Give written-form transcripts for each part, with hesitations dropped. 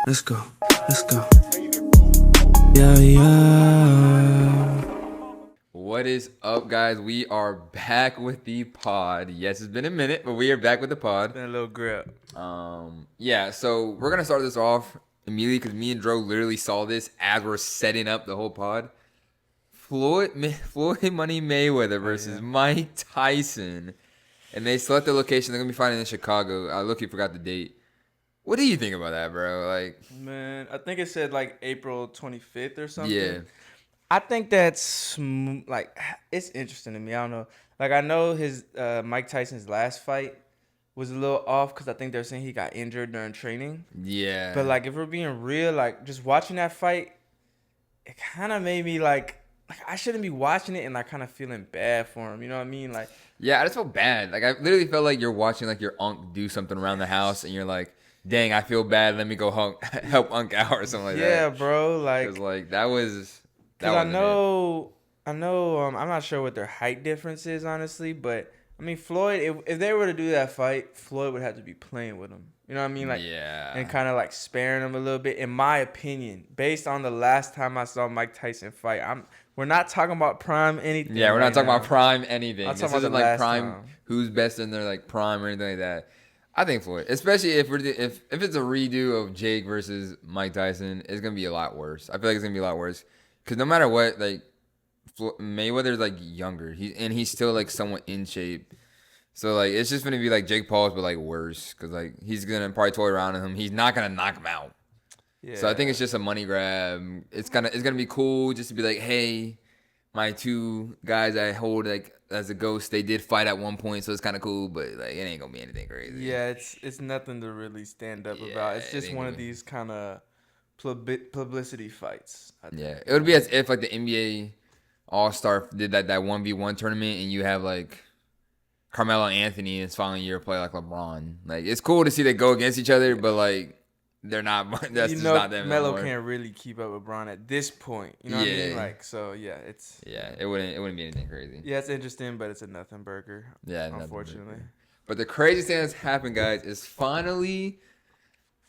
Let's go. Yeah. What is up, guys? We are back with the pod. Yes, it's been a minute, but we are back with the pod. Been a little grip. Yeah, so we're gonna start this off immediately because me and Dro literally saw this as we're setting up the whole pod. Floyd Money Mayweather versus Mike Tyson, and they select the location. They're gonna be fighting in Chicago. I look, you forgot the date. What do you think about that, bro? Like, Man, I think it said like April 25th or something. yeah, I think that's like, it's interesting to me. I don't know. Like, I know his Mike Tyson's last fight was a little off because I think they're saying he got injured during training. yeah. But like, if we're being real, like just watching that fight, it kind of made me like I shouldn't be watching it and like kind of feeling bad for him. You know what I mean? Like, Yeah, I just felt bad. Like, I literally felt like you're watching like your uncle do something around the house, and you're like, "Dang, I feel bad. Let me go help Unc out or something like that." yeah, bro. Like, Because like that was. Because I know, I'm not sure what their height difference is, honestly, but I mean, Floyd, if they were to do that fight, Floyd would have to be playing with him. You know what I mean? Like, yeah. and kind of like sparing him a little bit, in my opinion, based on the last time I saw Mike Tyson fight. We're not talking about prime anything. Yeah, we're not talking now. about prime anything. I'm This talking about isn't the like last prime time. who's best in their like prime or anything like that. I think Floyd, especially if it's a redo of Jake versus Mike Tyson, it's gonna be a lot worse. I feel like it's gonna be a lot worse because no matter what, like Mayweather's like younger, he's still like somewhat in shape. So like it's just gonna be like Jake Paul's, but like worse because like he's gonna probably toy around with him. He's not gonna knock him out. Yeah. So I think it's just a money grab. It's gonna be cool just to be like, hey, my two guys I hold like as a ghost, they did fight at one point, so it's kind of cool, but like it ain't gonna be anything crazy. Yeah, it's nothing to really stand up about. It's it just ain't one gonna of be. these kind of publicity fights. I think. Yeah, it would be as if like the NBA All-Star did that 1v1 tournament, and you have like Carmelo Anthony in his final year play like LeBron. Like it's cool to see they go against each other, but like they're not. That's just not them. Melo anymore. can't really keep up with Bron at this point. You know what I mean? Like, so yeah, it's it wouldn't be anything crazy. yeah, it's interesting, but it's a nothing burger. Yeah, nothing unfortunately. burger. But the craziest thing that's happened, guys, is finally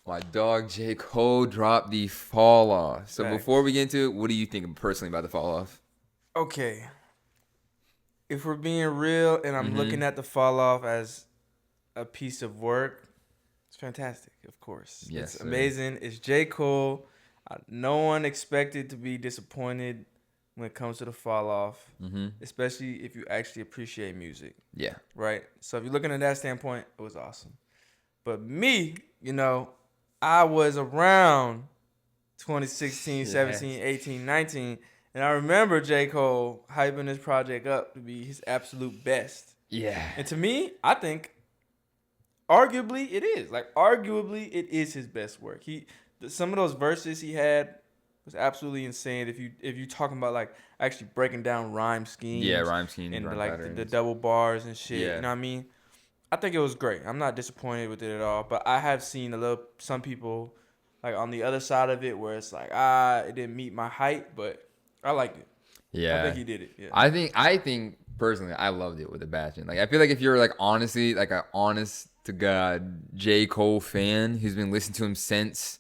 my dog J. Cole dropped the fall off. So Facts. before we get into it, what do you think personally about the fall off? Okay, if we're being real, and I'm looking at the fall off as a piece of work, it's fantastic. Of course, Yes, it's sir. amazing. It's J. Cole. No one expected to be disappointed when it comes to the fall off, especially if you actually appreciate music. Yeah. Right? So if you're looking at that standpoint, it was awesome. But me, I was around 2016, 17, 18, 19, and I remember J. Cole hyping this project up to be his absolute best. Yeah. And to me, I think arguably it is. Like, arguably it is his best work. Some of those verses he had was absolutely insane. If you talking about like actually breaking down rhyme schemes, Rhyme schemes and rhyme like patterns. the double bars and shit. Yeah. You know what I mean? I think it was great. I'm not disappointed with it at all. But I have seen some people like on the other side of it where it's like it didn't meet my height, but I liked it. Yeah. I think he did it. Yeah. I think personally I loved it with the Bastion. Like I feel like if you're like honestly like an honest to God J. Cole fan who's been listening to him since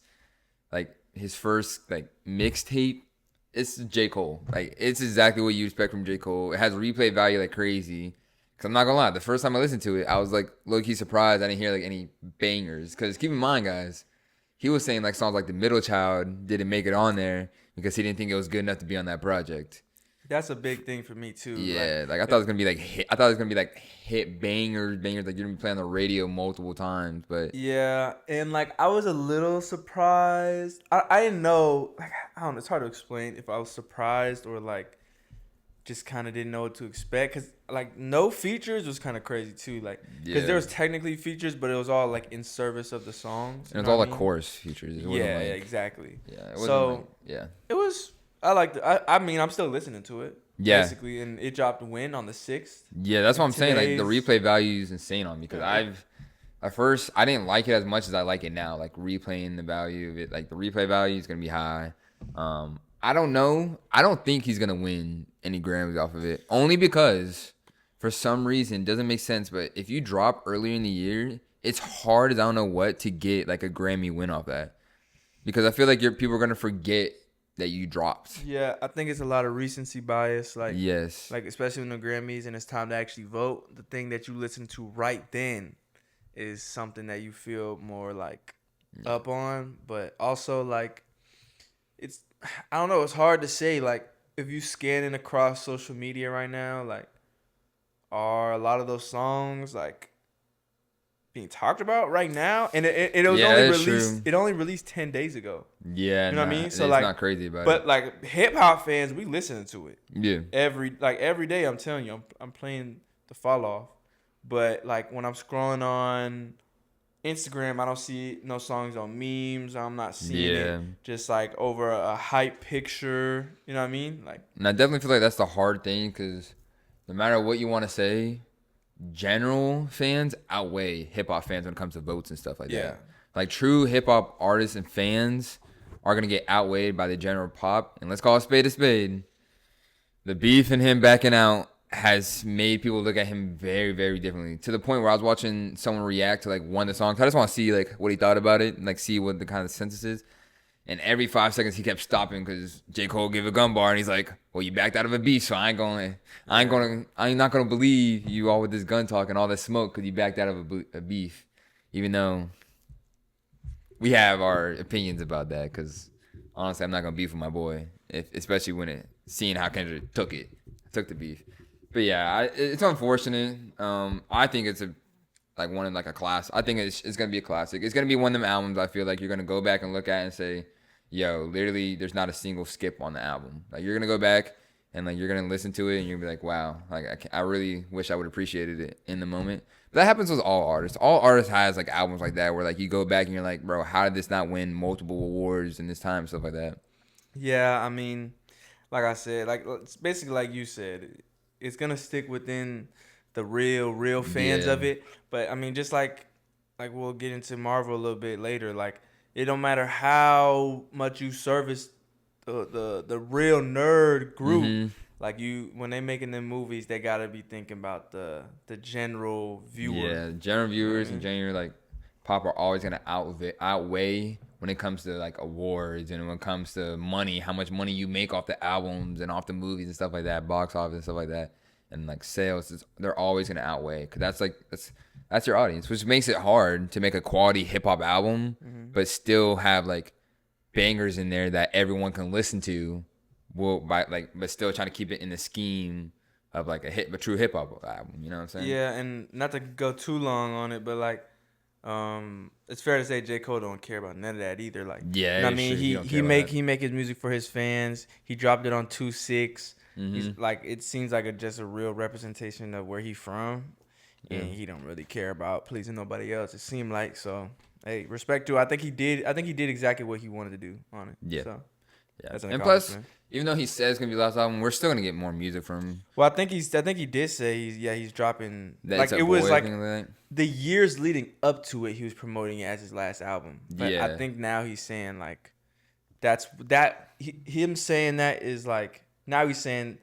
like his first like mixtape, it's J. Cole. Like it's exactly what you expect from J. Cole. It has replay value like crazy. Cause I'm not gonna lie, the first time I listened to it, I was like low-key surprised I didn't hear like any bangers. Cause keep in mind, guys, he was saying like songs like The Middle Child didn't make it on there because he didn't think it was good enough to be on that project. That's a big thing for me too. Yeah, like I thought it was gonna be like hit. I thought it was gonna be like hit bangers, like you're gonna be playing on the radio multiple times. But Yeah, and like I was a little surprised. I didn't know. Like, I don't know. It's hard to explain if I was surprised or like just kind of didn't know what to expect. Cause like no features was kind of crazy too. Like because there was technically features, but it was all like in service of the songs. And it was all like chorus features. It wasn't Yeah, like, exactly. Yeah, it wasn't So like, yeah. it was. I liked it. I mean, I'm still listening to it. Yeah. Basically, and it dropped Win on the 6th. Yeah, that's what I'm saying. Like the Today's- replay value is insane on me because at first I didn't like it as much as I like it now. Like replaying the value of it, like the replay value is gonna be high. I don't know. I don't think he's gonna win any Grammys off of it, only because for some reason it doesn't make sense. But if you drop earlier in the year, it's hard as I don't know what to get like a Grammy win off that, because I feel like people are gonna forget that you dropped. Yeah, I think it's a lot of recency bias, Yes. like especially in the Grammys and it's time to actually vote. The thing that you listen to right then is something that you feel more like up on, but also like it's I don't know, it's hard to say like if you scanning across social media right now, like are a lot of those songs like being talked about right now? And it was Yeah, only that's released true. it only released 10 days ago. Yeah, You know what I nah, mean? it's So like not crazy about it. but like hip hop fans, we listening to it. Yeah. Every day I'm telling you, I'm playing the fall off. But like when I'm scrolling on Instagram, I don't see no songs on memes. I'm not seeing Yeah. it just like over a hype picture. You know what I mean? Like And I definitely feel like that's the hard thing, because no matter what you want to say, general fans outweigh hip hop fans when it comes to votes and stuff like yeah, that. Like true hip hop artists and fans are gonna get outweighed by the general pop. And let's call a spade a spade. The beef and him backing out has made people look at him very, very differently. To the point where I was watching someone react to like one of the songs. I just want to see like what he thought about it and like see what the kind of census is. And every 5 seconds he kept stopping because J. Cole gave a gun bar and he's like, "Well, you backed out of a beef, so I'm not gonna believe you all with this gun talk and all this smoke because you backed out of a beef," even though we have our opinions about that. Because honestly, I'm not gonna beef with my boy, especially when seeing how Kendrick took the beef. But yeah, it's unfortunate. I think it's like a class. I think it's gonna be a classic. It's gonna be one of them albums I feel like you're gonna go back and look at and say, "Yo, literally, there's not a single skip on the album." Like you're gonna go back and like you're gonna listen to it and you're gonna be like, "Wow, like I really wish I would have appreciated it in the moment." But that happens with all artists. All artists has like albums like that where like you go back and you're like, "Bro, how did this not win multiple awards in this time?" Stuff like that. yeah. I mean, like I said, like it's basically like you said, it's gonna stick within the real fans Yeah. of it. But I mean, just like we'll get into Marvel a little bit later. Like it don't matter how much you service the real nerd group. Mm-hmm. Like you, when they making them movies, they gotta be thinking about the general viewer. Yeah, general You know what I viewers and mean? general like pop are always gonna outweigh when it comes to like awards and when it comes to money, how much money you make off the albums and off the movies and stuff like that, box office and stuff like that, and like sales. They're always gonna outweigh because that's your audience, which makes it hard to make a quality hip hop album, but still have like bangers in there that everyone can listen to. But still trying to keep it in the scheme of like a true hip hop album. You know what I'm saying? Yeah, and not to go too long on it, but like, it's fair to say J. Cole don't care about none of that either. Like, Yeah, you know what I it's mean? true. He He don't care he about make that. he make his music for his fans. He dropped it on 2-6. He's Mm-hmm. like, it seems like just a real representation of where he from, and Yeah. he don't really care about pleasing nobody else. It seemed like so. Hey, respect to. I think he did exactly what he wanted to do on it. Yeah. So Yeah. that's an And plus, accomplishment. even though he says it's gonna be the last album, we're still gonna get more music from him. Well, I think he did say he's dropping That like it's a it was boy, like thing like that. the years leading up to it, he was promoting it as his last album. But Yeah. I think now he's saying like him saying that is like now he's saying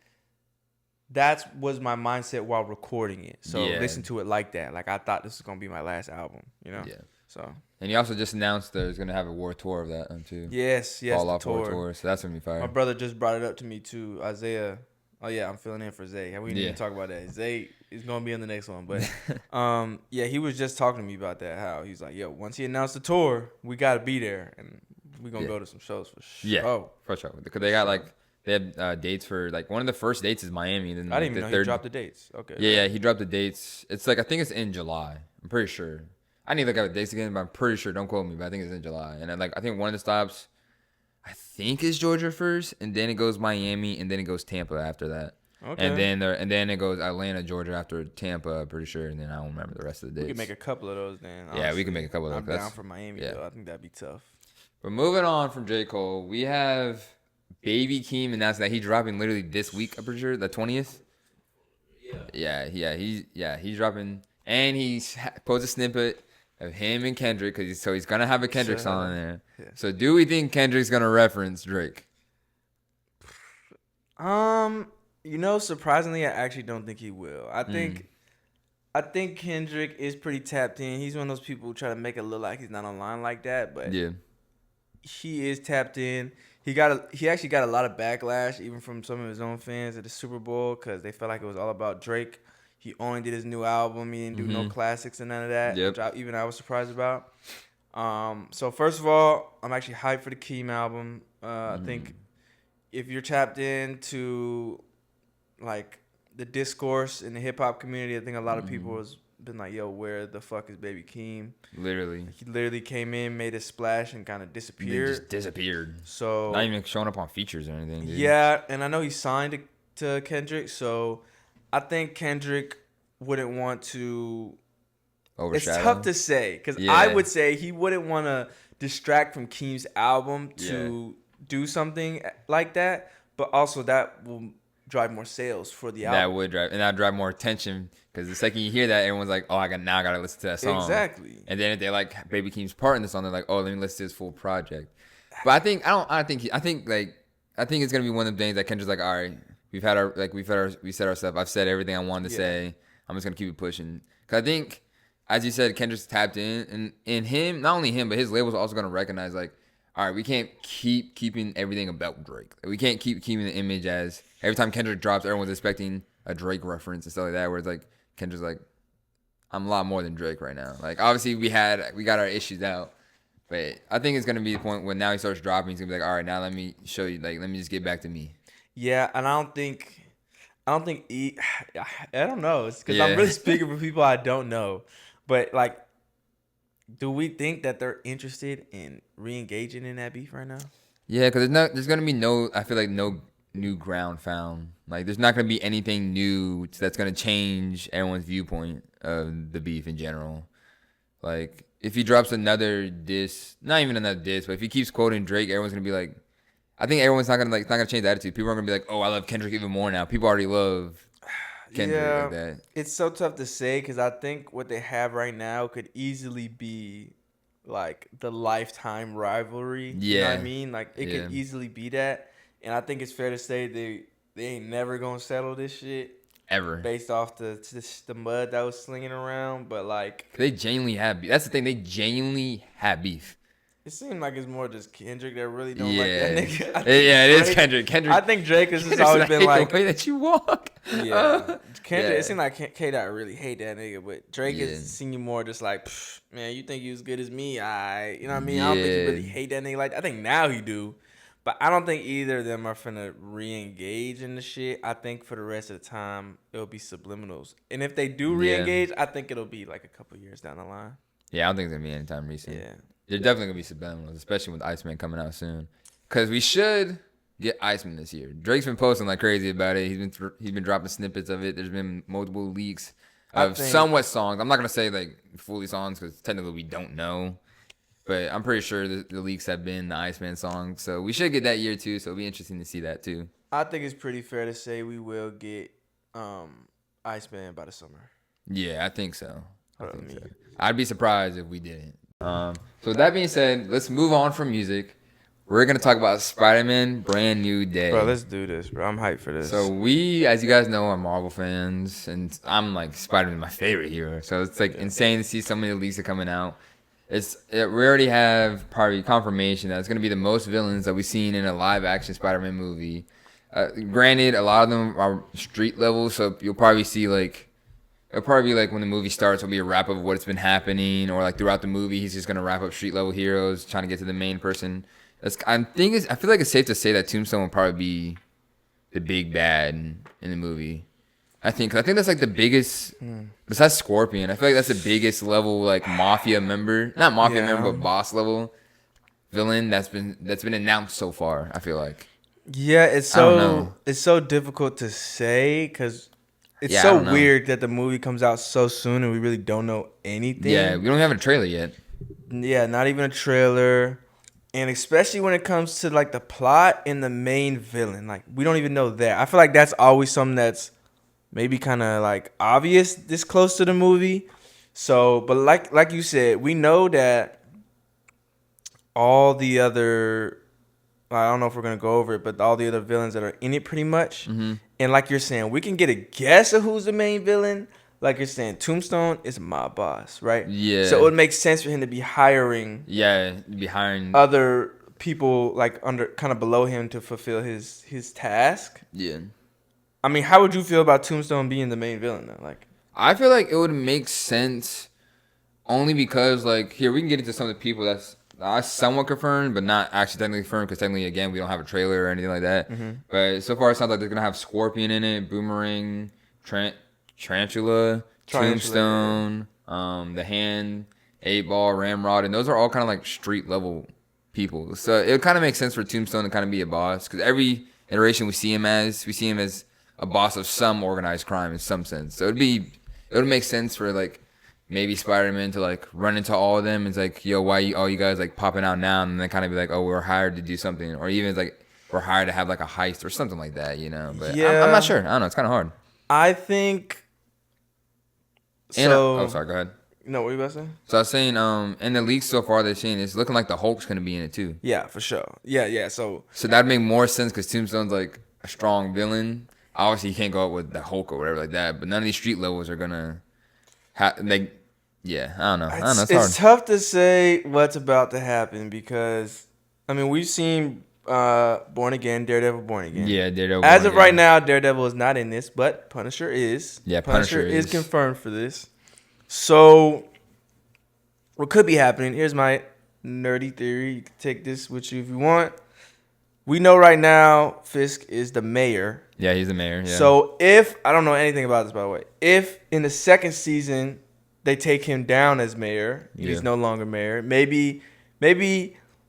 that was my mindset while recording it. So Yeah. listen to it like that. Like I thought this was gonna be my last album. You know. Yeah. So And he also just announced that he's gonna have a war tour of that too. yes, Fall the off war tour. tour. So that's gonna be My fire. brother just brought it up to me too. Isaiah. Oh yeah, I'm filling in for Zay. We didn't Yeah. even talk about that. Zay is gonna be on the next one, but yeah, he was just talking to me about that. How he's like, yo, once he announced the tour, we gotta be there, and we gonna Yeah. go to some shows for sure. Yeah. For sure. Because they got like they have dates for like one of the first dates is Miami. Then I like, didn't even the know third. he dropped the dates. Okay. Yeah, he dropped the dates. It's like I think it's in July. I'm pretty sure. I need to look at the dates again, but I'm pretty sure. Don't quote me, but I think it's in July. And then like I think one of the stops, I think is Georgia first, and then it goes Miami, and then it goes Tampa after that. Okay. And then it goes Atlanta, Georgia after Tampa. I'm pretty sure, and then I don't remember the rest of the dates. We could make a couple of those then. Yeah, we can make a couple of I'm those. down for Miami yeah. though. I think that'd be tough. But moving on from J. Cole, we have Baby Keem announced that he's dropping literally this week. I'm pretty sure the 20th. He's dropping, and he's posted a snippet of him and Kendrick because he's gonna have a Kendrick song in there. Yeah. So do we think Kendrick's gonna reference Drake? Surprisingly, I actually don't think he will. I think I think Kendrick is pretty tapped in. He's one of those people who try to make it look like he's not online like that, but Yeah. he is tapped in. He actually got a lot of backlash even from some of his own fans at the Super Bowl because they felt like it was all about Drake. He only did his new album. He didn't do no classics and none of that, Yep. which I was surprised about. So first of all, I'm actually hyped for the Keem album. I think if you're tapped into like the discourse in the hip hop community, I think a lot of people has been like, "Yo, where the fuck is Baby Keem?" Literally. He literally came in, made a splash, and kind of They disappeared. just disappeared. So Not even showing up on features or anything, dude. yeah, and I know he signed to Kendrick, so I think Kendrick wouldn't want to. Overshadow. It's tough to say because Yeah. I would say he wouldn't want to distract from Keem's album to do something like that, but also that will drive more sales for the album. That would drive, and that drive more attention because the second you hear that, everyone's like, "Oh, I gotta listen to that song." Exactly. And then if they like Baby Keem's part in the song, they're like, "Oh, let me listen to his full project." But I think it's gonna be one of the things that Kendra's like, "All right, we said our stuff. I've said everything I wanted to say. I'm just gonna keep it pushing." Because I think, as you said, Kendra's tapped in, and in him, not only him, but his label's also gonna recognize like, all right, we can't keep keeping everything about Drake. Like, we can't keep keeping the image as every time Kendrick drops, everyone's expecting a Drake reference and stuff like that. Where it's like Kendrick's like, I'm a lot more than Drake right now. Like obviously we got our issues out, but I think it's gonna be the point when now he starts dropping, he's gonna be like, all right, now let me show you, like let me just get back to me. Yeah, and I don't think I don't know. It's because Yeah. I'm really speaking for people I don't know, but like, do we think that they're interested in re-engaging in that beef right now? Yeah, because there's gonna be I feel like no new ground found. Like there's not gonna be anything new that's gonna change everyone's viewpoint of the beef in general. Like if he drops another diss, not even another diss, but if he keeps quoting Drake, everyone's gonna be like, I think everyone's not gonna change the attitude. People are gonna be like, oh, I love Kendrick even more now. People already love Kendrick like that. It's so tough to say because I think what they have right now could easily be like the lifetime rivalry. You know what I Yeah. mean? Like it Yeah. could easily be that. And I think it's fair to say they ain't never gonna settle this shit Ever. based off the mud that was slinging around. But like They genuinely have beef. That's the thing. They genuinely have beef. it seemed like it's more just Kendrick that really don't Yeah. like that nigga. I think Yeah, it is Drake- Kendrick. Kendrick. I think Drake has just Kendrick's always like, been "Hate like the way that you walk." yeah. Kendrick, Yeah. it seemed like K-Dot really hate that nigga, but Drake Yeah. is seen you more just like, man, you think you as good as me? You know what I mean? I don't think he Yeah. really hate that nigga like that. I think now he do, but I don't think either of them are finna re-engage in the shit. I think for the rest of the time, it'll be subliminals. And if they do re-engage, I think it'll be like a couple years down the line. Yeah, I don't think it's gonna be anytime recent. Yeah. They're definitely gonna be subliminals, especially with Iceman coming out soon. Cause we should get Iceman this year. Drake's been posting like crazy about it. He's been dropping snippets of it. There's been multiple leaks of somewhat songs. I'm not gonna say like fully songs because technically we don't know, but I'm pretty sure the leaks have been the Iceman song. So we should get that year too. So it'll be interesting to see that too. I think it's pretty fair to say we will get Iceman by the summer. Yeah, I think so. Hold on, I'd be surprised if we didn't. So with that being said, let's move on from music. We're gonna talk about Spider-Man: Brand New Day. Bro, let's do this, bro. I'm hyped for this. So we, as you guys know, are Marvel fans, and I'm like Spider-Man, my favorite hero. So it's like insane to see so many leaks are coming out. We already have probably confirmation that it's gonna be the most villains that we've seen in a live-action Spider-Man movie. Granted, a lot of them are street level, so you'll probably see like. It'll probably be like when the movie starts, it'll be a wrap up of what's been happening, or like throughout the movie, he's just gonna wrap up street level heroes, trying to get to the main person. I feel like it's safe to say that Tombstone will probably be the big bad in the movie. I think that's like the biggest, besides Scorpion. I feel like that's the biggest level like mafia member, not mafia member, but boss level villain that's been announced so far. I feel like. Yeah, it's so difficult to say because. It's so weird that the movie comes out so soon and we really don't know anything. Yeah, we don't have a trailer yet. Yeah, not even a trailer. And especially when it comes to like the plot and the main villain. Like we don't even know that. I feel like that's always something that's maybe kind of like obvious this close to the movie. So, but like you said, we know that all the other I don't know if we're going to go over it, but all the other villains that are in it pretty much. Mm-hmm. And like you're saying, we can get a guess of who's the main villain. like you're saying, Tombstone is a mob boss, right? Yeah. So it would make sense for him to be hiring behind. other people like under kind of below him to fulfill his task. Yeah. I mean, how would you feel about Tombstone being the main villain though? Like, I feel like it would make sense only because, like, here we can get into some of the people that's somewhat confirmed, but not actually technically confirmed because technically, again, we don't have a trailer or anything like that. Mm-hmm. But so far, it sounds like they're gonna have Scorpion in it, Boomerang, Tarantula, Tombstone, the Hand, 8-Ball, Ramrod, and those are all kind of like street level people. So it kind of makes sense for Tombstone to kind of be a boss because every iteration we see him as a boss of some organized crime in some sense. So it would make sense for like maybe Spider-Man to like run into all of them and it's like, yo, why all you guys like popping out now? And then kind of be like, oh, we're hired to do something, or even like we're hired to have like a heist or something like that, you know. But I'm not sure. I don't know. It's kind of hard. I think. Oh, sorry. Go ahead. No, what were you about to say? So I was saying, in the leaks so far they're saying it's looking like the Hulk's gonna be in it too. Yeah, for sure. Yeah. So that'd make more sense because Tombstone's like a strong villain. Obviously, you can't go out with the Hulk or whatever like that. But none of these street levels are gonna yeah, I don't know. It's hard. It's tough to say what's about to happen because, I mean, we've seen Daredevil Born Again. Yeah, Daredevil. As of right now, Daredevil is not in this, but Punisher is. Yeah, Punisher is confirmed for this. So, what could be happening? Here's my nerdy theory. You can take this with you if you want. We know right now Fisk is the mayor. Yeah, he's the mayor. Yeah. So I don't know anything about this, by the way, if in the second season they take him down as mayor, he's no longer mayor. Maybe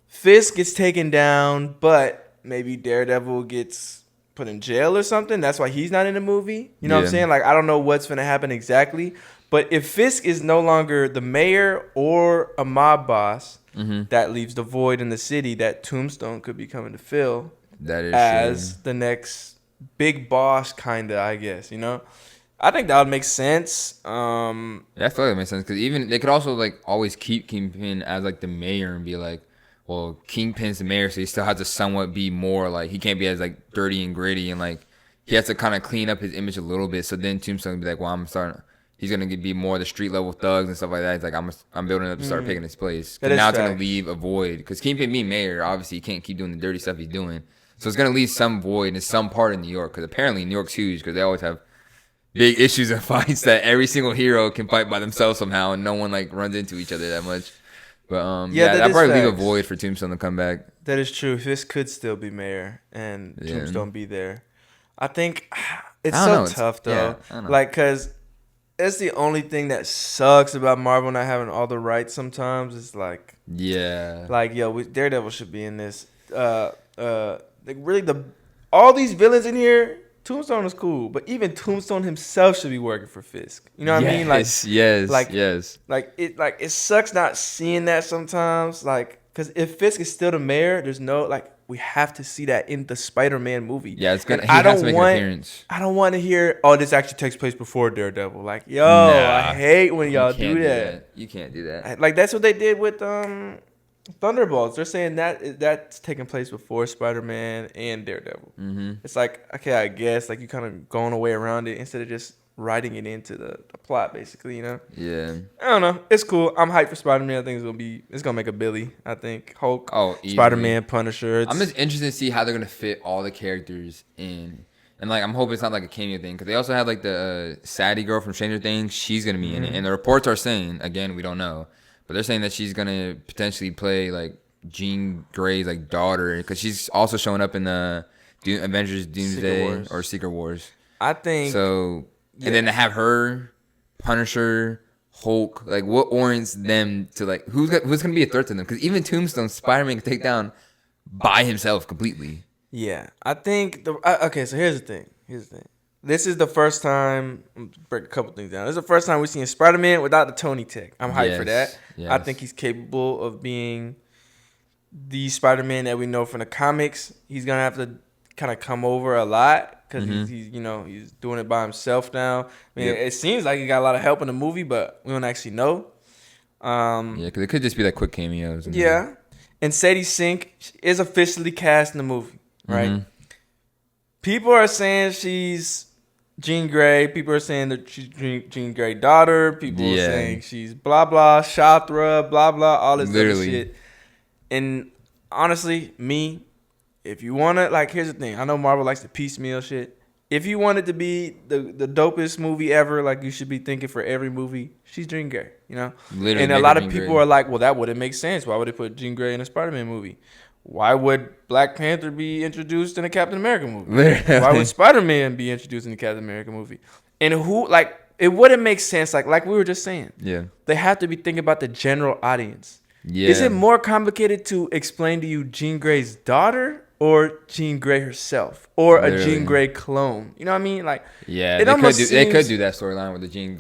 Fisk gets taken down, but maybe Daredevil gets put in jail or something. That's why he's not in the movie. You know what I'm saying? Like, I don't know what's going to happen exactly. But if Fisk is no longer the mayor or a mob boss, that leaves the void in the city that Tombstone could be coming to fill. That is as true. The next big boss, kind of, I guess, you know? I think that would make sense. That totally makes sense because even they could also like always keep Kingpin as like the mayor and be like, well, Kingpin's the mayor, so he still has to somewhat be more like he can't be as like dirty and gritty and like he has to kind of clean up his image a little bit. So then Tombstone would be like, well, he's gonna be more the street level thugs and stuff like that. He's like, I'm building up to start picking his place. Now it's gonna leave a void because Kingpin being mayor, obviously he can't keep doing the dirty stuff he's doing. So it's gonna leave some void in some part of New York because apparently New York's huge because they always have big issues and fights that every single hero can fight by themselves somehow and no one like runs into each other that much. But that'd probably leave a void for Tombstone to come back. That is true. Fisk could still be mayor and Tombstone be there. I think it's so tough though. Like, cause it's the only thing that sucks about Marvel not having all the rights sometimes. It's like, Daredevil should be in this. Like really all these villains in here, Tombstone is cool, but even Tombstone himself should be working for Fisk. You know what I mean? Like, yes. Like it sucks not seeing that sometimes. Like, because if Fisk is still the mayor, there's no like we have to see that in the Spider-Man movie. Yeah, it's gonna. He has to make an appearance. I don't want to hear. Oh, this actually takes place before Daredevil. Like, I hate when y'all do that. You can't do that. Like that's what they did with Thunderbolts. They're saying that's taking place before Spider-Man and Daredevil. It's like, okay, I guess like you kind of going away around it instead of just writing it into the plot, basically, you know? Yeah. I don't know. It's cool. I'm hyped for Spider-Man. I think it's gonna make a Billy. I think Hulk, easily. Spider-Man, Punisher. I'm just interested to see how they're gonna fit all the characters in. And like, I'm hoping it's not like a cameo thing because they also have like the Sadie girl from Stranger Things. She's gonna be in it, and the reports are saying, again, we don't know, but they're saying that she's gonna potentially play like Jean Grey's like daughter because she's also showing up in the Avengers Doomsday or Secret Wars. I think so. Yeah. And then to have her, Punisher, Hulk, like what orients them to like who's gonna be a threat to them? Because even Tombstone, Spider-Man can take down by himself completely. Yeah, I think okay. So here's the thing. This is the first time. Break a couple things down. This is the first time we've seen Spider-Man without the Tony tech. I'm hyped for that. Yes. I think he's capable of being the Spider-Man that we know from the comics. He's gonna have to kind of come over a lot because he's doing it by himself now. I mean, it seems like he got a lot of help in the movie, but we don't actually know. Because it could just be like quick cameos. And Sadie Sink is officially cast in the movie, right? People are saying she's Jean Grey. People are saying that she's Jean Grey's daughter. People are Yeah, saying she's blah blah Shatra, blah blah, all this other literally. shit. And honestly, if you wanna like, here's the thing. I know Marvel likes to piecemeal shit. If you want it to be the dopest movie ever, like you should be thinking for every movie, she's Jean Grey, you know? Literally And a make lot her of Jean people Grey. are like, well, that wouldn't make sense. Why would they put Jean Grey in a Spider-Man movie? Why would Black Panther be introduced in a Captain America movie? Literally. Why would Spider-Man be introduced in a Captain America movie? And who, like, it wouldn't make sense. Like we were just saying. Yeah. They have to be thinking about the general audience. Yeah. Is it more complicated to explain to you Jean Grey's daughter or Jean Grey herself or a Literally. Jean Grey clone? You know what I mean? Like, Yeah, it they almost could seems- do that storyline with the Jean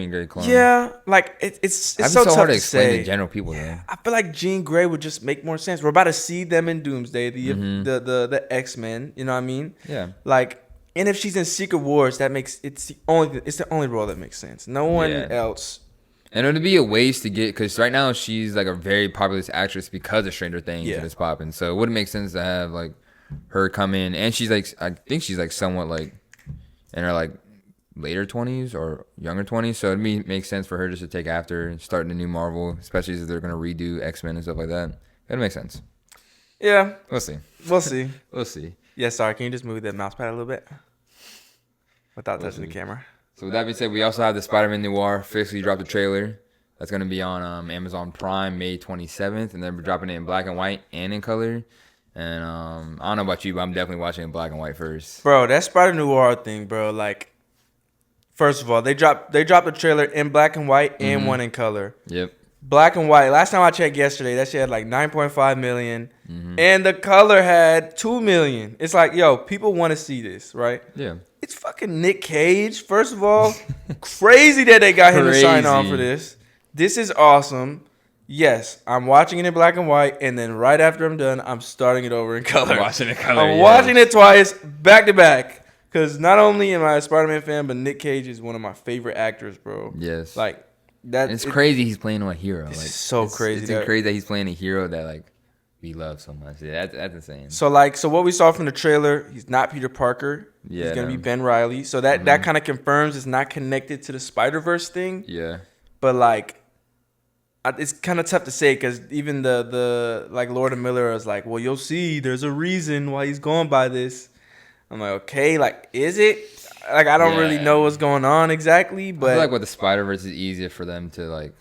Grey clone. yeah, like it's That'd be so so tough hard to to explain say. to general people, though. I feel like Jean Grey would just make more sense. We're about to see them in Doomsday, Mm-hmm. the X-Men. You know what I mean? Yeah. Like, and if she's in Secret Wars, it's the only role that makes sense. No one Yeah. else. And it would be a waste to get, because right now she's like a very popular actress because of Stranger Things Yeah. and it's popping. So it wouldn't make sense to have like her come in, and she's like, I think she's like somewhat like in her like later 20s or younger 20s. So it makes sense for her just to take after and start the new Marvel, especially if they're gonna redo X-Men and stuff like that. It makes sense. Yeah, We'll see. we'll see. We'll see. Yeah, sorry. Can you just move that mouse pad a little bit without touching the see. camera? So with that being said, we also have the Spider-Man Noir officially dropped a trailer. That's gonna be on Amazon Prime May 27th, and then we're dropping it in black and white and in color. And I don't know about you, but I'm definitely watching it in black and white first. Bro, that Spider-Noir thing, bro. Like, first of all, they dropped the trailer in black and white and one in color. Yep. Black and white. Last time I checked yesterday, that shit had like 9.5 million, Mm-hmm. and the color had 2 million. It's like, yo, people want to see this, right? Yeah. It's fucking Nick Cage. First of all, crazy that they got him to sign on Crazy. for this. This is awesome. Yes, I'm watching it in black and white, and then right after I'm done, I'm starting it over in color. Watching it color. I'm yeah. watching it twice, back to back. Because not only am I a Spider-Man fan, but Nick Cage is one of my favorite actors, bro. Yes. Like, that. And it's crazy he's playing a hero. Like, It's so crazy It's that- crazy that he's playing a hero that like we love so much. Yeah, that's insane. So what we saw from the trailer, he's not Peter Parker. Yeah, he's gonna be no. Ben Reilly. So that kind of confirms it's not connected to the Spider-Verse thing. Yeah. But like, it's kind of tough to say because even the like Lord and Miller is like, well, you'll see. There's a reason why he's going by this. I'm like, okay, like, is it? Like, I don't really Yeah. know what's going on exactly, I but feel like with the Spider-Verse is easier for them to like.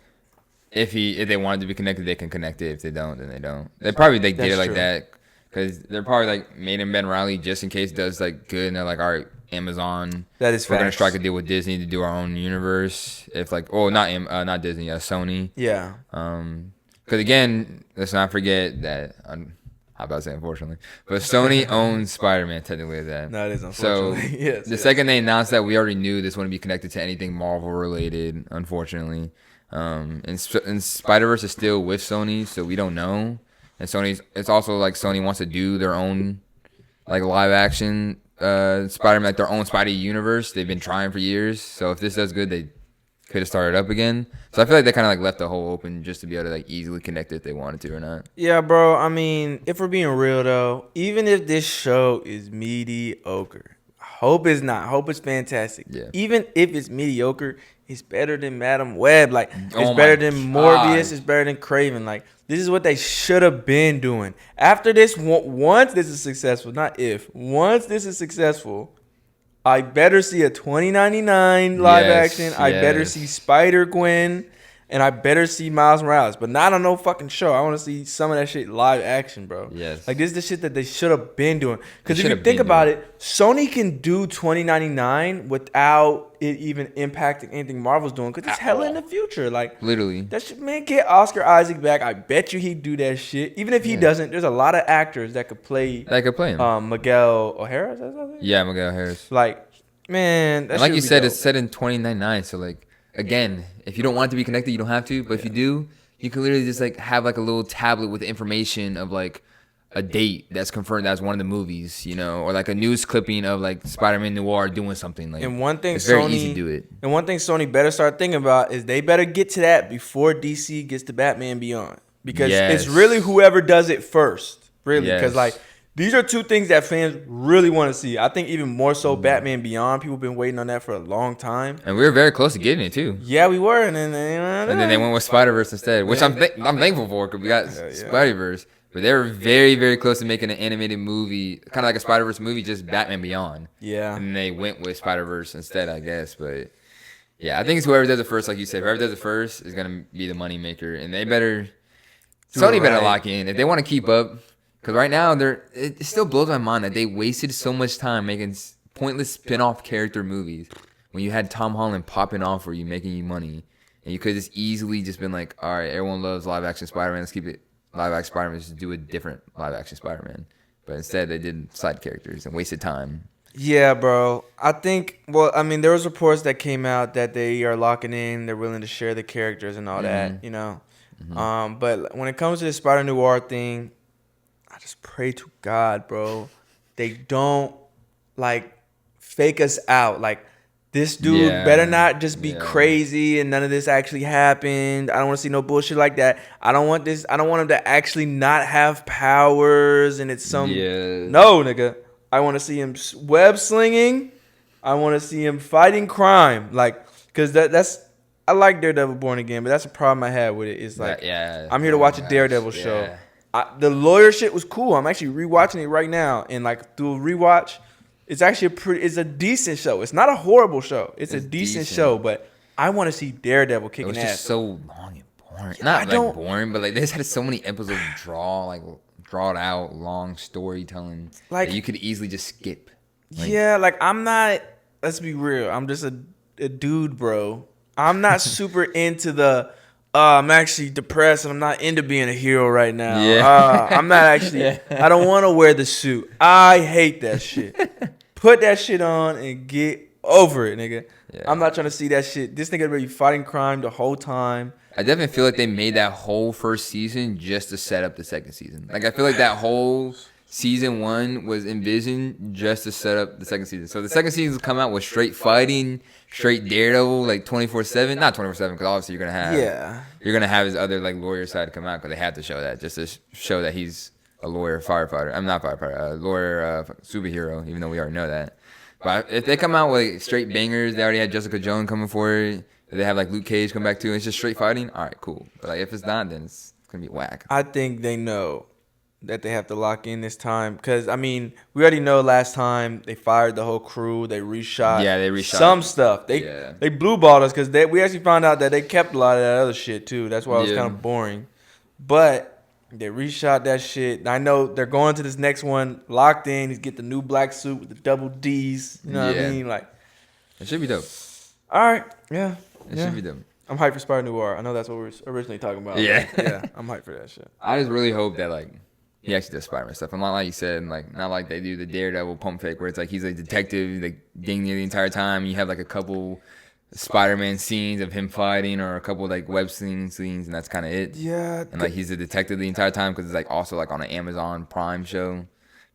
If they wanted to be connected, they can connect it. If they don't, then they don't. They did That's it like true. that because they're probably like made him Ben Reilly just in case it does like good. And they're like, all right, Amazon. that is We're gonna facts. strike a deal with Disney to do our own universe. If like, oh, not Disney, Sony. Yeah. Because again, let's not forget that. I'm about to say unfortunately, but Sony owns Spider-Man technically. That No, it is so. unfortunately. Yes. The yes. second they announced that, we already knew this wouldn't be connected to anything Marvel related. Unfortunately, and Spider-Verse is still with Sony, so we don't know. And it's also like Sony wants to do their own like live action Spider-Man, like their own Spidey universe. They've been trying for years. So if this does good, they could have started up again. So I feel like they kind of like left the hole open just to be able to like easily connect it if they wanted to or not. Yeah, bro. I mean, if we're being real though, even if this show is mediocre, hope it's not. Hope it's fantastic. Yeah. Even if it's mediocre, it's better than Madam Web. Like, it's Oh my better than Morbius. God. It's better than Craven. Like, this is what they should have been doing. After this, once this is successful, not if, once this is successful, I better see a 2099 live Yes, action. I better yes. see Spider-Gwen. And I better see Miles Morales, but not on no fucking show. I want to see some of that shit live action, bro. Yes. Like, this is the shit that they should have been doing. Because They if you should have think been about doing it, Sony can do 2099 without it even impacting anything Marvel's doing. Because it's hella in the future. Like, Literally. that shit, man, get Oscar Isaac back. I bet you he'd do that shit. Even if he doesn't, there's a lot of actors that could play That could play him. Miguel O'Hara. Is that something? Yeah, Miguel Harris. Like, man, that And like shit you would be said, dope. it's set in 2099. So like again, if you don't want it to be connected, you don't have to. But if you do, you can literally just like have like a little tablet with information of like a date that's confirmed as one of the movies, you know, or like a news clipping of like Spider-Man Noir doing something. Like, And one thing it's very Sony, easy to do it. And one thing Sony better start thinking about is they better get to that before DC gets to Batman Beyond, because Yes. it's really whoever does it first, really. Because Yes. like These are two things that fans really want to see. I think even more so Batman Beyond. People have been waiting on that for a long time. And we were very close to getting it too. Yeah, we were, and then they went with Spider-Verse instead, which I'm thankful for because we got Spider-Verse. But they were very, very close to making an animated movie, kind of like a Spider-Verse movie, just Batman Beyond. Yeah. And they went with Spider-Verse instead, I guess. But yeah, I think it's whoever does it first, like you said. Whoever does it first is gonna be the money maker, and they better Sony better lock in if they want to keep up. Because right now, it still blows my mind that they wasted so much time making pointless spin-off character movies when you had Tom Holland popping off for you, making you money. And you could just easily just been like, all right, everyone loves live-action Spider-Man. Let's keep it live-action Spider-Man. Just do a different live-action Spider-Man. But instead, they did side characters and wasted time. Yeah, bro. I think, well, I mean, there was reports that came out that they are locking in. They're willing to share the characters and all that, you know. But when it comes to the Spider-Noir thing, I just pray to God, bro, they don't like fake us out. Like this dude better not just be crazy and none of this actually happened. I don't want to see no bullshit like that. I don't want this. I don't want him to actually not have powers and it's some. No, nigga. I want to see him web slinging. I want to see him fighting crime. Like, cause that's. I like Daredevil Born Again, but that's a problem I had with it. Is like, I'm here to watch a Daredevil show. The lawyer shit was cool. I'm actually rewatching it right now, and like through a rewatch, it's actually it's a decent show. It's not a horrible show. It's a decent show, but I want to see Daredevil kicking ass. It was just so long and boring. Not like boring, but like they just had so many episodes drawn out, long storytelling like that you could easily just skip. Like I'm not. Let's be real. I'm just a dude, bro. I'm not super into the. I'm actually depressed and I'm not into being a hero right now. I'm not actually. I don't want to wear the suit. I hate that shit. Put that shit on and get over it, nigga. I'm not trying to see that shit. This nigga be fighting crime the whole time. I definitely feel like they made that whole first season just to set up the second season. Like I feel like that whole season 1 was envisioned just to set up the second season. So the second season come out with straight fighting, straight Daredevil, like 24/7. Not 24/7 because obviously you're gonna have his other like lawyer side come out because they have to show that just to show that he's a lawyer firefighter. I'm not firefighter, a lawyer superhero. Even though we already know that. But if they come out with like, straight bangers, they already had Jessica Jones coming for it. They have like Luke Cage come back too. And it's just straight fighting. All right, cool. But like if it's not, then it's gonna be whack. I think they know that they have to lock in this time because I mean we already know last time they fired the whole crew. They reshot. They reshot some stuff. They blue balled us because we actually found out that they kept a lot of that other shit too. That's why it was kind of boring. But they reshot that shit. I know they're going to this next one locked in. He's get the new black suit with the double D's. You know what I mean? Like it should be dope. All right, it should be dope. I'm hyped for Spider-Noir. I know that's what we were originally talking about. Yeah, I'm hyped for that shit. I just really hope that like. He actually does Spider-Man stuff. And not like you said, like not like they do the Daredevil pump fake where it's like he's a detective, like dinging you the entire time. You have like a couple Spider-Man scenes of him fighting or a couple like web scenes, and that's kind of it. Yeah. And like he's a detective the entire time because it's like also like on an Amazon Prime show.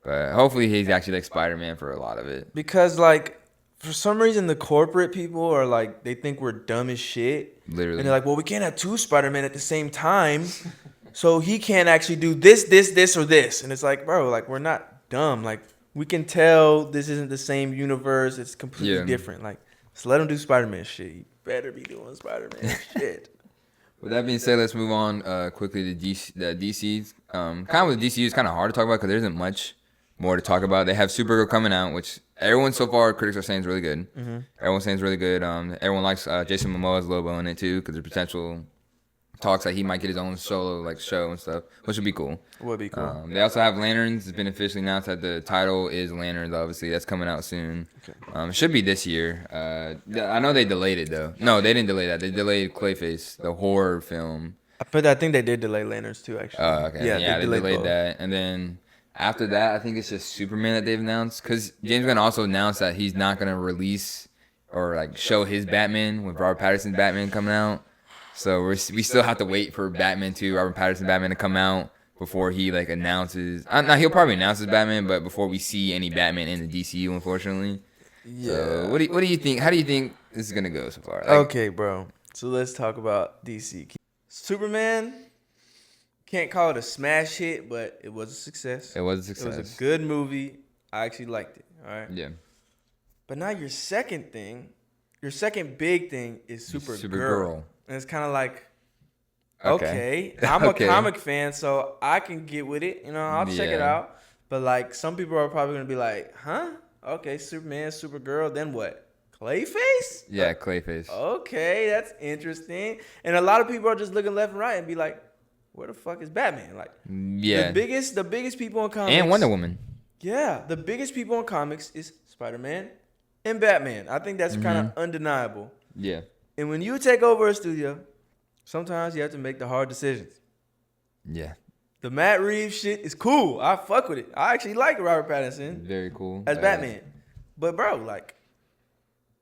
But hopefully he's actually like Spider-Man for a lot of it. Because like for some reason the corporate people are like they think we're dumb as shit. Literally. And they're like, well, we can't have 2 Spider-Men at the same time. So he can't actually do this, or this. And it's like, bro, like, we're not dumb. Like, we can tell this isn't the same universe. It's completely different. Like, just let him do Spider-Man shit. He better be doing Spider-Man shit. With that being said, let's move on quickly to the DC's. Kind of with DCU, it's kind of hard to talk about because there isn't much more to talk about. They have Supergirl coming out, which everyone so far, critics are saying is really good. Everyone's saying it's really good. Everyone likes Jason Momoa's Lobo in it, too, because there's potential talks that he might get his own solo like show and stuff, which would be cool. They also have Lanterns. It's been officially announced that the title is Lanterns. Obviously, that's coming out soon. It should be this year. I know they delayed it though. No, they didn't delay that. They delayed Clayface, the horror film. But I think they did delay Lanterns too. Actually. Oh, okay. Yeah, they delayed that, and then after that, I think it's just Superman that they've announced because James Gunn also announced that he's not gonna release or like show his Batman with Robert Pattinson's Batman coming out. So we still have to wait for Batman 2, Robert Pattinson Batman to come out before he like announces. He'll probably announce his Batman, but before we see any Batman in the DCU, unfortunately. Yeah. So what do you think? How do you think this is gonna go so far? Okay, bro. So let's talk about DC. Superman can't call it a smash hit, but it was a success. It was a It success. was a good movie. I actually liked it. All right. Yeah. But now your second big thing is Supergirl. Supergirl. And it's kind of like, Okay. okay, I'm a Okay. comic fan, so I can get with it. You know, I'll check it Yeah. out. But like, some people are probably gonna be like, huh? Okay, Superman, Supergirl, then what? Clayface? Yeah, Clayface. Okay, that's interesting. And a lot of people are just looking left and right and be like, where the fuck is Batman? Like, Yeah. the biggest people in comics. And Wonder Woman. Yeah, the biggest people in comics is Spider-Man and Batman. I think that's kind of undeniable. Yeah. And when you take over a studio, sometimes you have to make the hard decisions. Yeah. The Matt Reeves shit is cool. I fuck with it. I actually like Robert Pattinson Very cool. as Batman. But bro, like,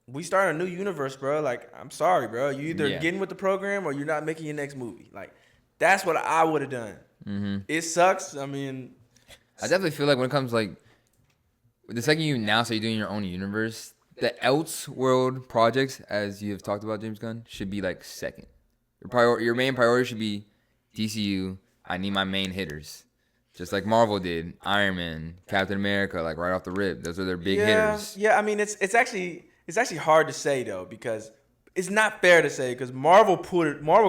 we start a new universe, bro. Like, I'm sorry, bro. You either getting with the program or you're not making your next movie. Like, that's what I would have done. Mm-hmm. It sucks. I mean, I definitely feel like when it comes like the second you announce that you're doing your own universe, the Elseworld projects, as you have talked about, James Gunn, should be like second. Your main priority should be DCU. I need my main hitters, just like Marvel did. Iron Man, Captain America, like right off the rip. Those are their big hitters. Yeah, I mean, it's actually hard to say though, because it's not fair to say, because Marvel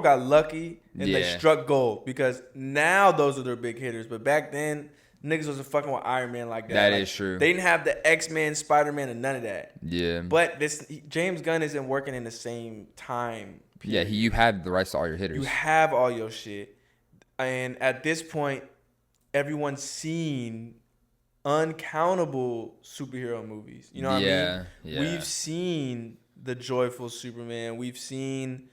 got lucky and they struck gold, because now those are their big hitters. But back then, niggas wasn't fucking with Iron Man like that. That like, is true. They didn't have the X-Men, Spider-Man, and none of that. Yeah. But James Gunn isn't working in the same time period. Yeah, you have the rights to all your hitters. You have all your shit. And at this point, everyone's seen uncountable superhero movies. You know what I mean? Yeah. We've seen the Joyful Superman. We've seen.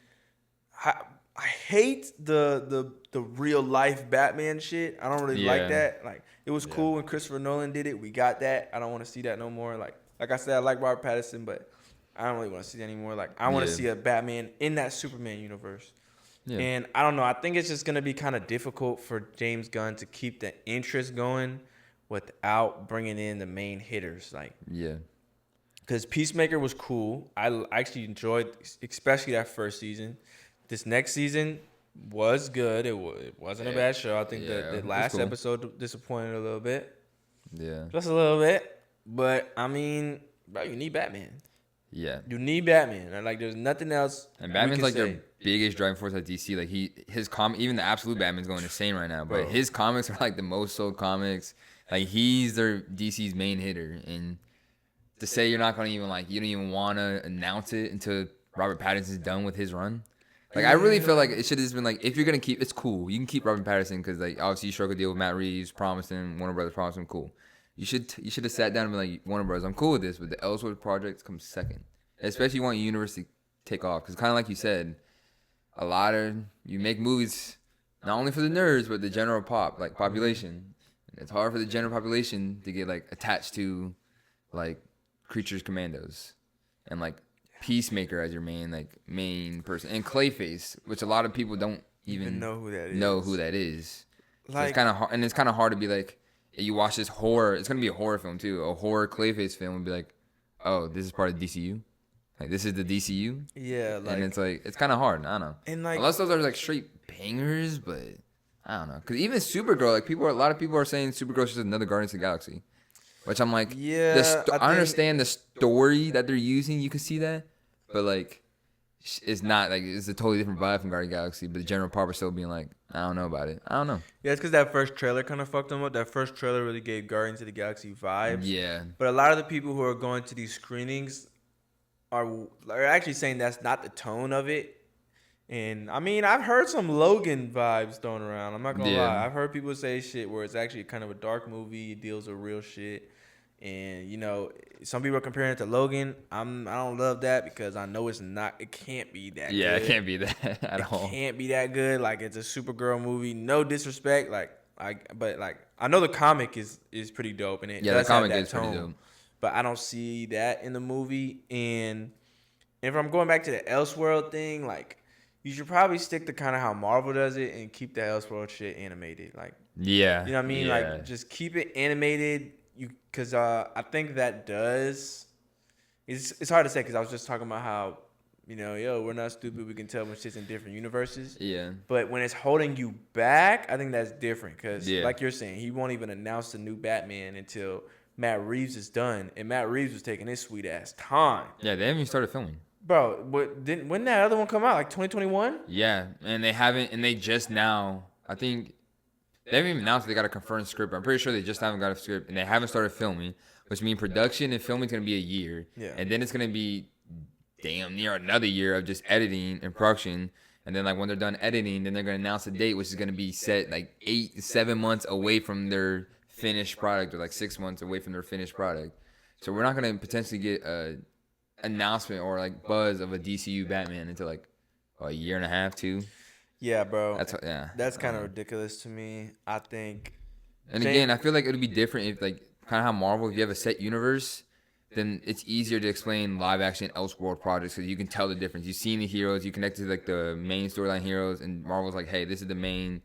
I hate the real life Batman shit. I don't really like that. Like, it was cool when Christopher Nolan did it. We got that. I don't want to see that no more. Like I said, I like Robert Pattinson, but I don't really want to see that anymore. Like, I want to see a Batman in that Superman universe. Yeah. And I don't know. I think it's just going to be kind of difficult for James Gunn to keep the interest going without bringing in the main hitters. Like, yeah. Because Peacemaker was cool. I actually enjoyed, especially that first season. This next season was good. It wasn't a bad show. I think the last episode disappointed a little bit. Yeah. Just a little bit. But, I mean, bro, you need Batman. Yeah. You need Batman. And, like, there's nothing else. And Batman's like their biggest driving force at DC. Like, his comic, even the absolute Batman's going insane right now. But his comics are like the most sold comics. Like, he's their DC's main hitter. And to say you're not going to even, like, you don't even want to announce it until Robert Pattinson's done with his run. Like, I really feel like it should have just been like, if you're going to keep, it's cool. You can keep Robert Pattinson because, like, obviously you struck a deal with Matt Reeves, promised him, Warner Brothers promised him, cool. You should have sat down and been like, Warner Brothers, I'm cool with this, but the Elseworld project comes second. Especially you want your universe to take off. Because kind of like you said, you make movies not only for the nerds, but the general population. And it's hard for the general population to get, like, attached to, like, Creatures Commandos. And, like, Peacemaker as your main person. And Clayface, which a lot of people don't even know who that is. Like, so it's kind of hard, and it's kind of hard to be like, you watch this horror. It's gonna be a horror film too. A horror Clayface film would be like, oh, this is part of DCU. Like, this is the DCU. Yeah, like, and it's like, it's kind of hard. I don't know. And like, unless those are like straight bangers, but I don't know. Because even Supergirl, like, a lot of people are saying Supergirl's just another Guardians of the Galaxy, which I'm like, I understand the story that they're using. You can see that, but like, it's not like, it's a totally different vibe from Guardians of the Galaxy. But the general public still being like, I don't know about it. I don't know. Yeah, it's because that first trailer kind of fucked them up. That first trailer really gave Guardians of the Galaxy vibes. Yeah. But a lot of the people who are going to these screenings are actually saying that's not the tone of it. And I mean, I've heard some Logan vibes thrown around. I'm not gonna lie. I've heard people say shit where it's actually kind of a dark movie. It deals with real shit. And, you know, some people are comparing it to Logan. I don't love that because I know it can't be that good. Yeah, it can't be that at all. It can't be that good. Like, it's a Supergirl movie. No disrespect. But I know the comic is pretty dope, and it does the comic have that is tone, pretty dope. But I don't see that in the movie. And if I'm going back to the Elseworld thing, like, you should probably stick to kind of how Marvel does it and keep the Elseworld shit animated. Like, yeah, you know what I mean? Yeah. Like, just keep it animated. Because I think that does. It's hard to say because I was just talking about how yo, we're not stupid. We can tell when shit's in different universes. Yeah. But when it's holding you back, I think that's different. Because, Yeah. like you're saying, he won't even announce the new Batman until Matt Reeves is done. And Matt Reeves was taking his sweet ass time. Yeah, they haven't even started filming. Bro, when that other one come out? Like 2021? Yeah, and they haven't, and they just now, I think, they haven't even announced they got a confirmed script. I'm pretty sure they just haven't got a script, and they haven't started filming, which means production and filming is going to be a year. Yeah. And then it's going to be damn near another year of just editing and production. And then, like, when they're done editing, then they're going to announce a date, which is going to be set, like, 7 months away from their finished product, or, like, 6 months away from their finished product. So we're not going to potentially get a announcement or, like, buzz of a DCU Batman until, like, a year and a half, 2. Yeah, bro. That's kind of ridiculous to me. I think. And again, I feel like it would be different if, like, kind of how Marvel, if you have a set universe, then it's easier to explain live action Elseworld projects because you can tell the difference. You've seen the heroes, you connect to, like, the main storyline heroes, and Marvel's like, hey, this is the main.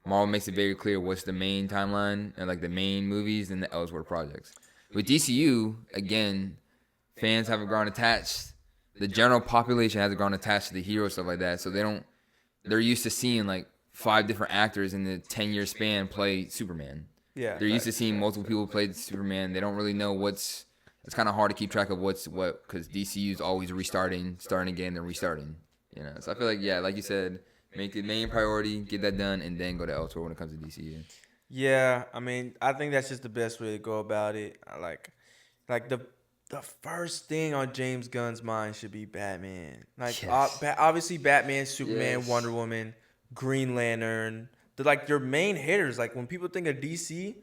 Marvel makes it very clear what's the main timeline and, like, the main movies and the Elseworld projects. With DCU, again, fans haven't grown attached. The general population hasn't grown attached to the heroes, stuff like that, so they're used to seeing, like, 5 different actors in the 10-year span play Superman. Yeah. They're used to seeing multiple people play Superman. They don't really know it's kind of hard to keep track of what's what because DCU is always starting again, then restarting. So I feel like, yeah, like you said, make the main priority, get that done, and then go to Elseworld when it comes to DCU. Yeah, I mean, I think that's just the best way to go about it. I like the first thing on James Gunn's mind should be Batman. Like, Yes. obviously Batman, Superman, Yes. Wonder Woman, Green Lantern. They're like your main hitters. Like, when people think of DC,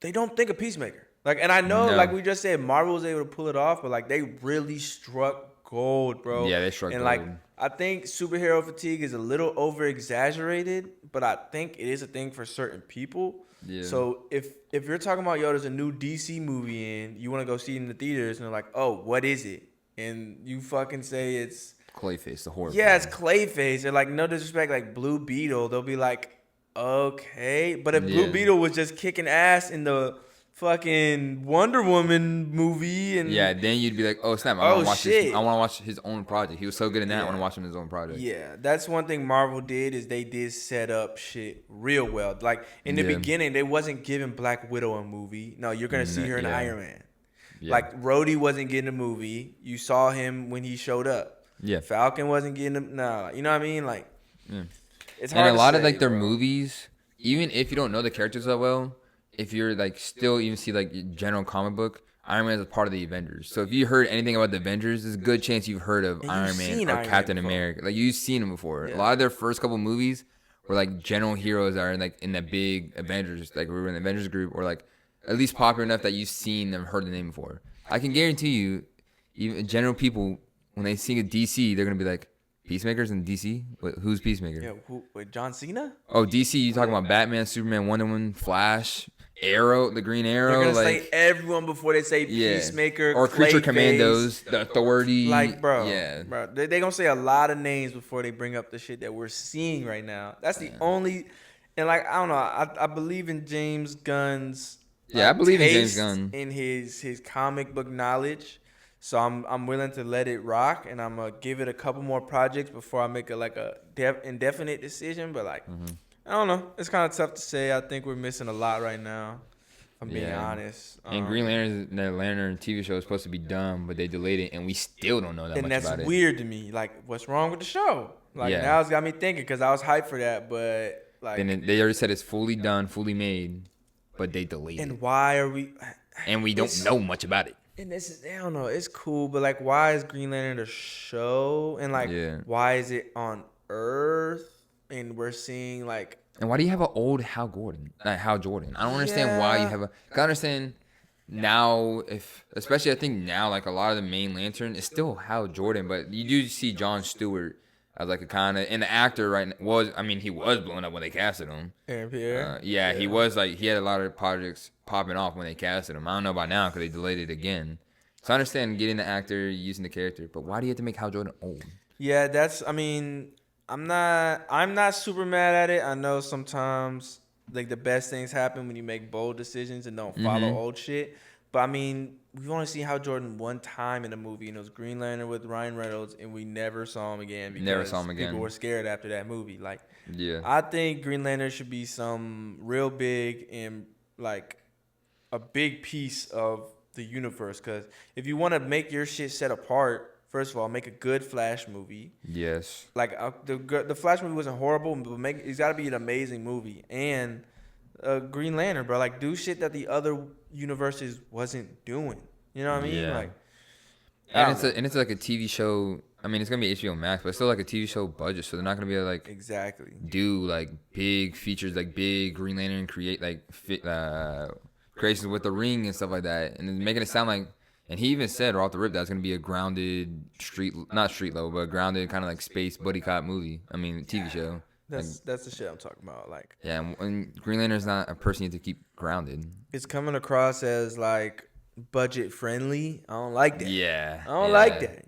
they don't think of Peacemaker. Like, and I know, No. like we just said, Marvel was able to pull it off, but, like, they really struck gold, bro. Yeah, they struck and gold. And, like, I think superhero fatigue is a little over-exaggerated, but I think it is a thing for certain people. Yeah. So if you're talking about, yo, there's a new DC movie and you want to go see it in the theaters, and they're like, oh, what is it? And you fucking say it's Clayface, the horror. Yeah, it's Clayface. They're like, no disrespect, like Blue Beetle. They'll be like, okay. But if Blue Beetle was just kicking ass in the fucking Wonder Woman movie, and then you'd be like, oh snap, I want to watch shit. this. I want to watch his own project. He was so good in that. I want to watch him in his own project. Yeah, that's one thing Marvel did is they did set up shit real well. Like, in the beginning, they wasn't giving Black Widow a movie. No, you're gonna see her in Iron Man. Yeah. Like, Rhodey wasn't getting a movie. You saw him when he showed up. Yeah. Falcon wasn't getting a no. You know what I mean? Like, it's and hard. a lot to of say, like their bro. movies, even if you don't know the characters that well, if you're like still even see like general comic book, Iron Man is a part of the Avengers. So if you heard anything about the Avengers, there's a good chance you've heard of Iron Man or Captain America. Like, you've seen them before. Yeah. A lot of their first couple movies were like general heroes that are like in the big Avengers, like we were in the Avengers group, or like at least popular enough that you've seen them, heard the name before. I can guarantee you, even general people, when they see a DC, they're gonna be like, Peacemakers in DC? Who's Peacemaker? Yeah, wait, John Cena? Oh, DC, you talking about Batman, Superman, Wonder Woman, Flash, Arrow, the Green Arrow? They're gonna like, say everyone before they say Peacemaker, or Creature Clayface, Commandos, the Authority. Like, bro, yeah, bro, they gonna say a lot of names before they bring up the shit that we're seeing right now. That's the only, and like, I don't know, I believe in James Gunn's. I believe in taste James Gunn in his comic book knowledge. So I'm willing to let it rock, and I'm gonna give it a couple more projects before I make a indefinite decision. But like, I don't know, it's kind of tough to say. I think we're missing a lot right now. If I'm being honest. And Green Lantern TV show is supposed to be done, but they delayed it, and we still don't know that much about it. And that's weird to me. Like, what's wrong with the show? Like, now it's got me thinking because I was hyped for that, but like, and they already said it's fully done, fully made, but they delayed it. And why are we? And we don't know much about it. And this is, I don't know, it's cool, but like, why is Green Lantern a show? And like, why is it on Earth? And we're seeing like, and why do you have an old Hal Jordan? I don't understand why you have a. I understand now, especially I think now, like a lot of the main Lantern is still Hal Jordan, but you do see Jon Stewart as like a kind of, and the actor he was blown up when they casted him. Aaron Pierre. He was like, he had a lot of projects popping off when they casted him. I don't know about now because they delayed it again. So I understand getting the actor, using the character, but why do you have to make Hal Jordan old? Yeah, I'm not super mad at it. I know sometimes like the best things happen when you make bold decisions and don't follow old shit. But I mean, we've only seen Hal Jordan one time in a movie, and it was Green Lantern with Ryan Reynolds, and we never saw him again because Never saw him again. people were scared after that movie. Like, Yeah. I think Green Lantern should be some real big and like a big piece of the universe. Because if you want to make your shit set apart, first of all, make a good Flash movie. Yes. Like the Flash movie wasn't horrible, but it's got to be an amazing movie. And Green Lantern, bro, like do shit that the other universes wasn't doing. You know what I mean? Yeah. Like, And it's like a TV show. I mean, it's gonna be HBO Max, but it's still like a TV show budget, so they're not gonna be able to, like, exactly. do like big features, like big Green Lantern creations with the ring and stuff like that, and then making it sound like. And he even said right off the rip that's gonna be a grounded not street level, but a grounded kind of like space buddy cop movie. I mean, TV show. That's the shit I'm talking about. Like, Yeah, and Green Lantern's not a person you have to keep grounded. it's coming across as like budget friendly. I don't like that. Yeah, I don't like that.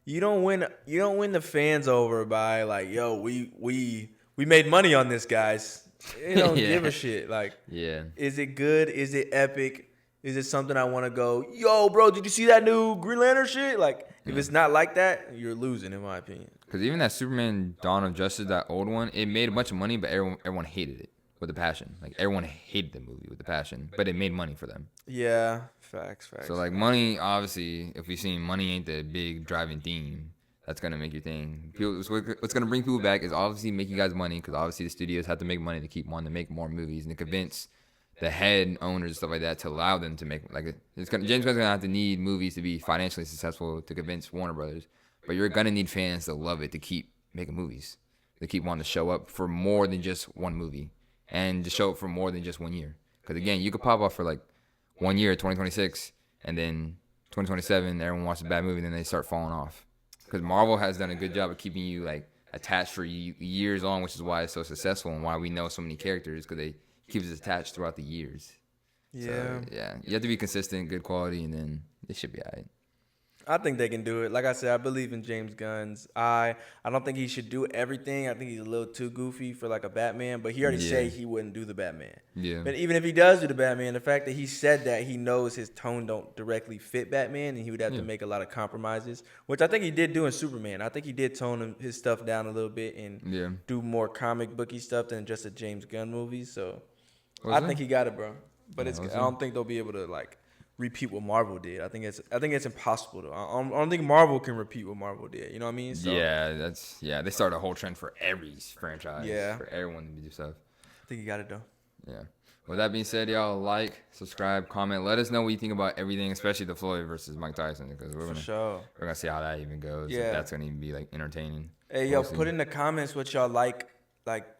You don't win the fans over by like, yo, we made money on this, guys. They don't give a shit. Like, yeah. is it good? Is it epic? Is it something I want to go, yo, bro, did you see that new Green Lantern shit? Like, if it's not like that, you're losing, in my opinion. Because even that Superman Dawn of Justice, that old one, it made a bunch of money, but everyone hated it with a passion. Like, everyone hated the movie with a passion, but it made money for them. Yeah, facts. So, like, money, obviously, if we've seen money ain't the big driving theme, that's going to make your thing. What's going to bring people back is obviously make you guys money, because obviously the studios have to make money to keep wanting to make more movies and to convince the head owners and stuff like that to allow them to make, like, James Gunn's going to have to need movies to be financially successful to convince Warner Brothers. But you're going to need fans to love it to keep making movies. They keep wanting to show up for more than just one movie and to show up for more than just 1 year. Because, again, you could pop off for, like, 1 year, 2026, and then 2027, everyone watches a bad movie, and then they start falling off. Because Marvel has done a good job of keeping you, like, attached for years on, which is why it's so successful and why we know so many characters, because they keep us attached throughout the years. Yeah. So, yeah. You have to be consistent, good quality, and then it should be all right. I think they can do it. Like I said, I believe in James Gunn's eye. I don't think he should do everything. I think he's a little too goofy for like a Batman, but he already said he wouldn't do the Batman. Yeah. But even if he does do the Batman, the fact that he said that he knows his tone don't directly fit Batman and he would have to make a lot of compromises, which I think he did do in Superman. I think he did tone his stuff down a little bit and do more comic booky stuff than just a James Gunn movie. So I think he got it, bro. But I don't think they'll be able to like repeat what Marvel did. I think it's impossible to. I don't think Marvel can repeat what Marvel did. You know what I mean? So, they started a whole trend for every franchise. Yeah. For everyone to do stuff. I think you got it though. Yeah. With that being said, y'all like, subscribe, comment. Let us know what you think about everything, especially the Floyd versus Mike Tyson, because we're gonna see how that even goes. Yeah. If that's gonna even be like entertaining. Hey, yo, put in the comments what y'all like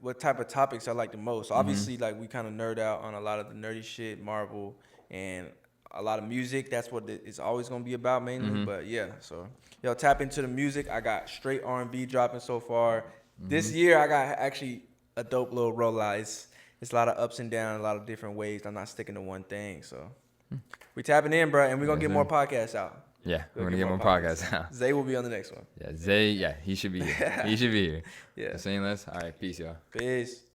what type of topics y'all like the most. Obviously, like we kind of nerd out on a lot of the nerdy shit, Marvel, and a lot of music. That's what it's always gonna be about mainly. But yeah, so yo, tap into the music. I got straight R&B dropping so far. This year I got actually a dope little rollout. It's a lot of ups and downs, a lot of different ways. I'm not sticking to one thing. So we tapping in, bro, and we're gonna get more podcasts out. Yeah, we're gonna get more podcasts out. Zay will be on the next one. Yeah, Zay. Yeah, he should be here. He should be here. Yeah. Saying less. All right, peace, y'all. Peace.